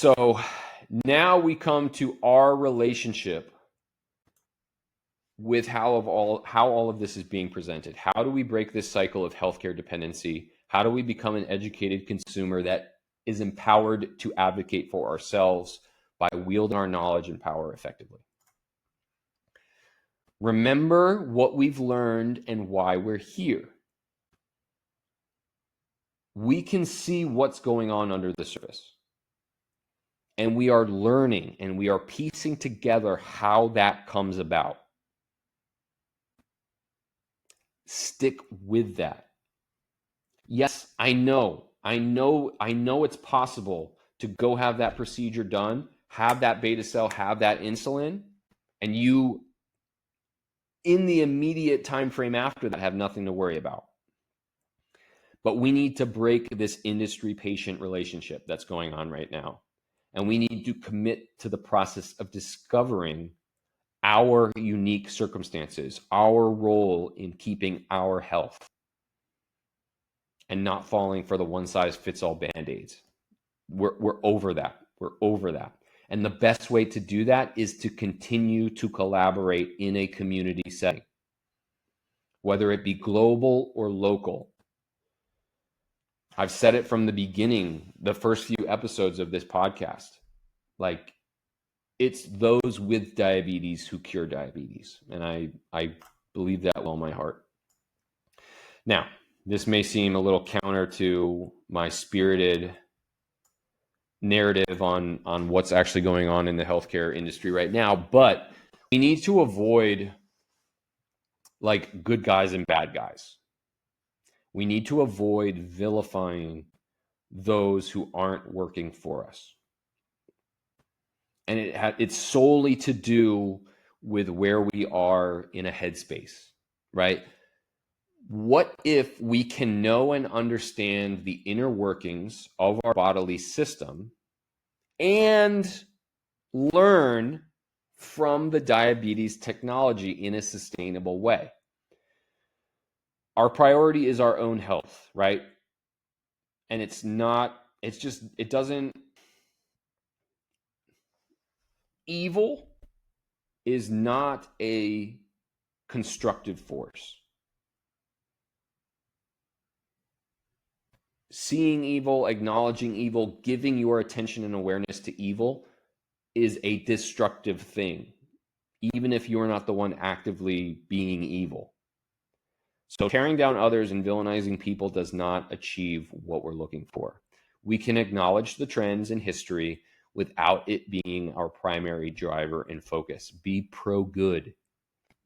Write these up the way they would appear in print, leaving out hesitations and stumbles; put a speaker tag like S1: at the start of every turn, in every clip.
S1: So now we come to our relationship with how all of this is being presented. How do we break this cycle of healthcare dependency? How do we become an educated consumer that is empowered to advocate for ourselves by wielding our knowledge and power effectively? Remember what we've learned and why we're here. We can see what's going on under the surface. And we are learning and we are piecing together how that comes about. Stick with that. Yes, I know it's possible to go have that procedure done, have that beta cell, have that insulin, and you, in the immediate time frame after that, have nothing to worry about. But we need to break this industry-patient relationship that's going on right now. And we need to commit to the process of discovering our unique circumstances, our role in keeping our health, and not falling for the one-size-fits-all band-aids. We're over that. We're over that. And the best way to do that is to continue to collaborate in a community setting, whether it be global or local. I've said it from the beginning, the first few episodes of this podcast. Like, it's those with diabetes who cure diabetes. And I believe that with all my heart. Now, this may seem a little counter to my spirited narrative on what's actually going on in the healthcare industry right now, but we need to avoid like good guys and bad guys. We need to avoid vilifying those who aren't working for us. And it's solely to do with where we are in a headspace, right? What if we can know and understand the inner workings of our bodily system and learn from the diabetes technology in a sustainable way? Our priority is our own health, right? And evil is not a constructive force. Seeing evil, acknowledging evil, giving your attention and awareness to evil is a destructive thing, even if you're not the one actively being evil. So tearing down others and villainizing people does not achieve what we're looking for. We can acknowledge the trends in history without it being our primary driver and focus. Be pro-good.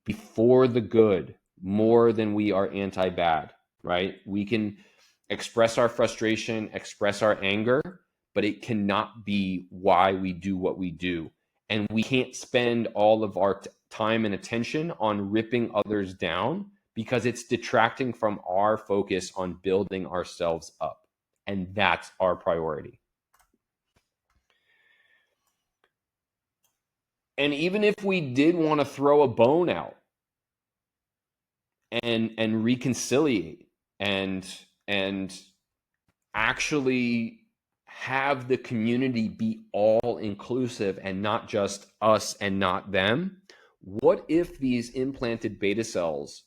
S1: Be for the good more than we are anti-bad, right? We can express our frustration, express our anger, but it cannot be why we do what we do. And we can't spend all of our time and attention on ripping others down because it's detracting from our focus on building ourselves up. And that's our priority. And even if we did want to throw a bone out and reconciliate and actually have the community be all inclusive and not just us and not them, what if these implanted beta cells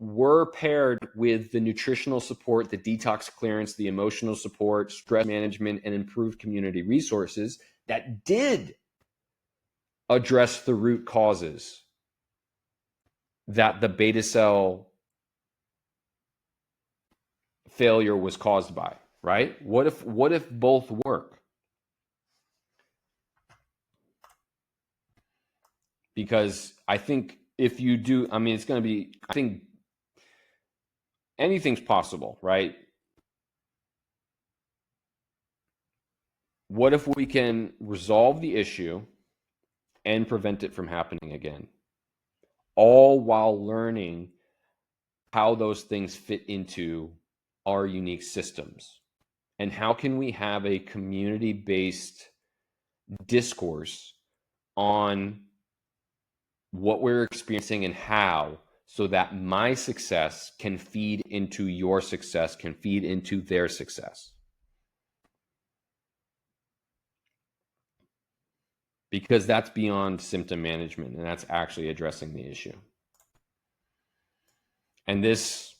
S1: were paired with the nutritional support, the detox clearance, the emotional support, stress management, and improved community resources that did address the root causes that the beta cell failure was caused by, right? What if both work? Because I think if you do, I think anything's possible, right? What if we can resolve the issue and prevent it from happening again? All while learning how those things fit into our unique systems. And how can we have a community-based discourse on what we're experiencing and how, so that my success can feed into your success, can feed into their success. because that's beyond symptom management, and that's actually addressing the issue. And this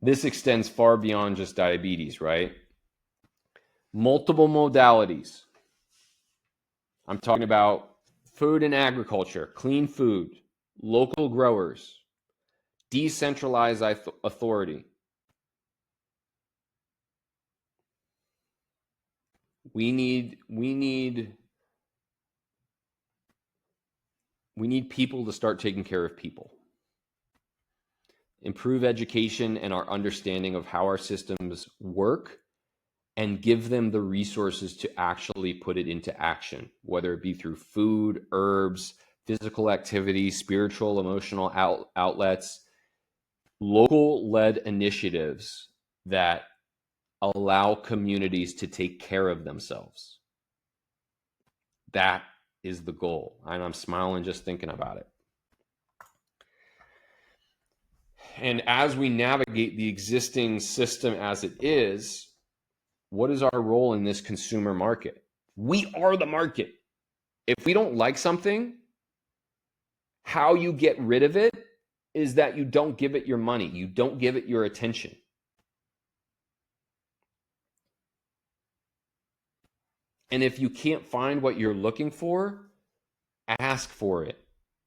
S1: extends far beyond just diabetes, right? Multiple modalities. I'm talking about food and agriculture, clean food, local growers, decentralized authority. We need people to start taking care of people. Improve education and our understanding of how our systems work, and give them the resources to actually put it into action, whether it be through food, herbs, physical activity, spiritual, emotional outlets, local-led initiatives that allow communities to take care of themselves. That is the goal. And I'm smiling just thinking about it. And as we navigate the existing system as it is, what is our role in this consumer market? We are the market. If we don't like something, how you get rid of it is that you don't give it your money. You don't give it your attention. And if you can't find what you're looking for, ask for it.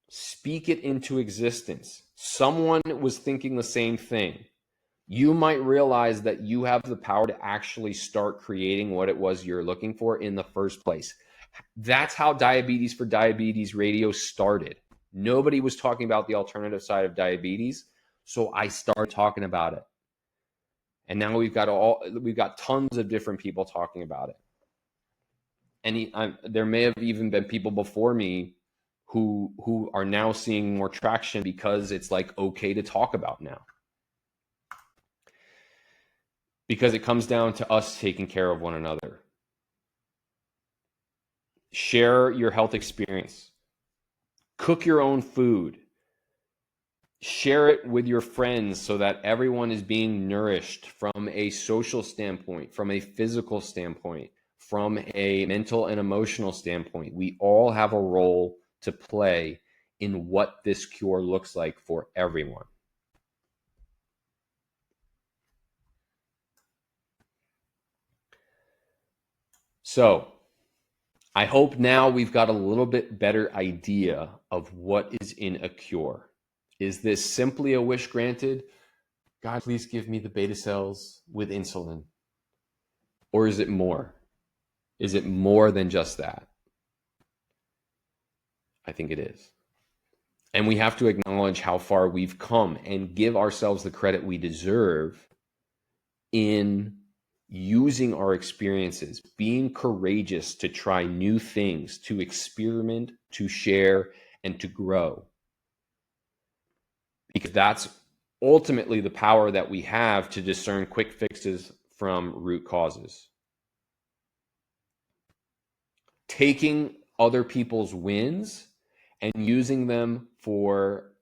S1: Speak it into existence. Someone was thinking the same thing. You might realize that you have the power to actually start creating what it was you're looking for in the first place. That's how Diabetes for Diabetes Radio started. Nobody was talking about the alternative side of diabetes, so I started talking about it. And now we've got tons of different people talking about it. And there may have even been people before me who are now seeing more traction because it's like okay to talk about now. Because it comes down to us taking care of one another. Share your health experience. Cook your own food. Share it with your friends so that everyone is being nourished from a social standpoint, from a physical standpoint, from a mental and emotional standpoint. We all have a role to play in what this cure looks like for everyone. So, I hope now we've got a little bit better idea of what is in a cure. Is this simply a wish granted? God, please give me the beta cells with insulin. Or is it more? Is it more than just that? I think it is. And we have to acknowledge how far we've come and give ourselves the credit we deserve in using our experiences, being courageous to try new things, to experiment, to share, and to grow. Because that's ultimately the power that we have to discern quick fixes from root causes. Taking other people's wins and using them for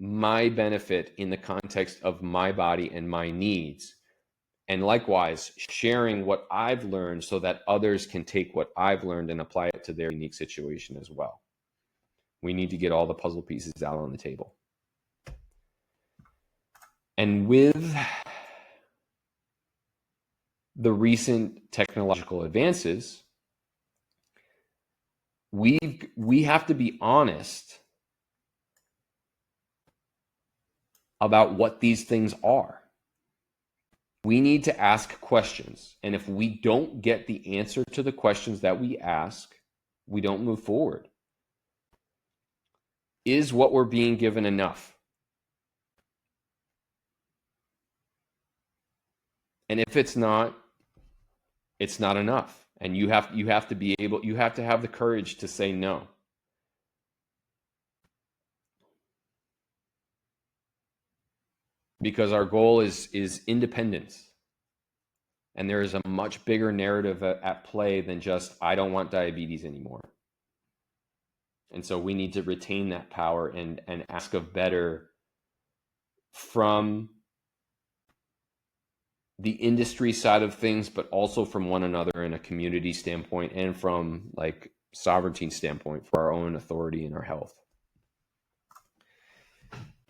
S1: my benefit in the context of my body and my needs. And likewise, sharing what I've learned so that others can take what I've learned and apply it to their unique situation as well. We need to get all the puzzle pieces out on the table. And with the recent technological advances, we have to be honest about what these things are. We need to ask questions. And if we don't get the answer to the questions that we ask, we don't move forward. Is what we're being given enough? And if it's not enough. And you have to have the courage to say no. Because our goal is independence. And there is a much bigger narrative at play than just, I don't want diabetes anymore. And so we need to retain that power and ask of better from the industry side of things, but also from one another in a community standpoint and from like sovereignty standpoint for our own authority and our health.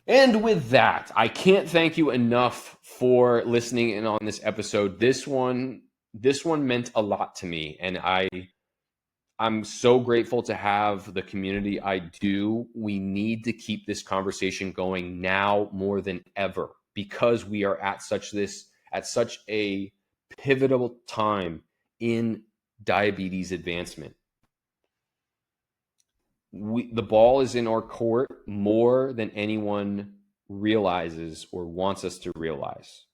S1: And with that, I can't thank you enough for listening in on this episode. This one meant a lot to me, and I'm so grateful to have the community I do. We need to keep this conversation going now more than ever, because we are at such a pivotal time in diabetes advancement. The ball is in our court more than anyone realizes or wants us to realize.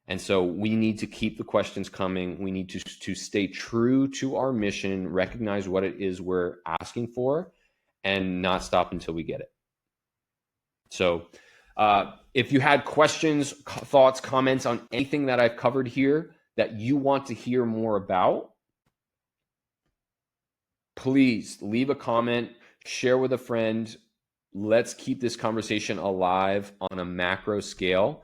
S1: And so we need to keep the questions coming. We need to stay true to our mission, recognize what it is we're asking for, and not stop until we get it. So if you had questions, thoughts, comments on anything that I've covered here that you want to hear more about, please leave a comment, share with a friend. Let's keep this conversation alive on a macro scale.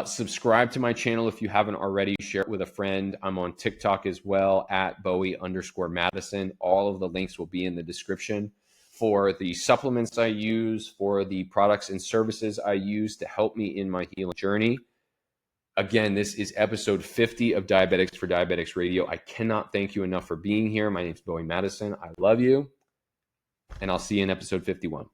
S1: Subscribe to my channel if you haven't already. Share it with a friend. I'm on TikTok as well at Bowie_Madison. All of the links will be in the description for the supplements I use, for the products and services I use to help me in my healing journey. Again, this is episode 50 of Diabetics for Diabetics Radio. I cannot thank you enough for being here. My name is Bowie Madison. I love you, and I'll see you in episode 51.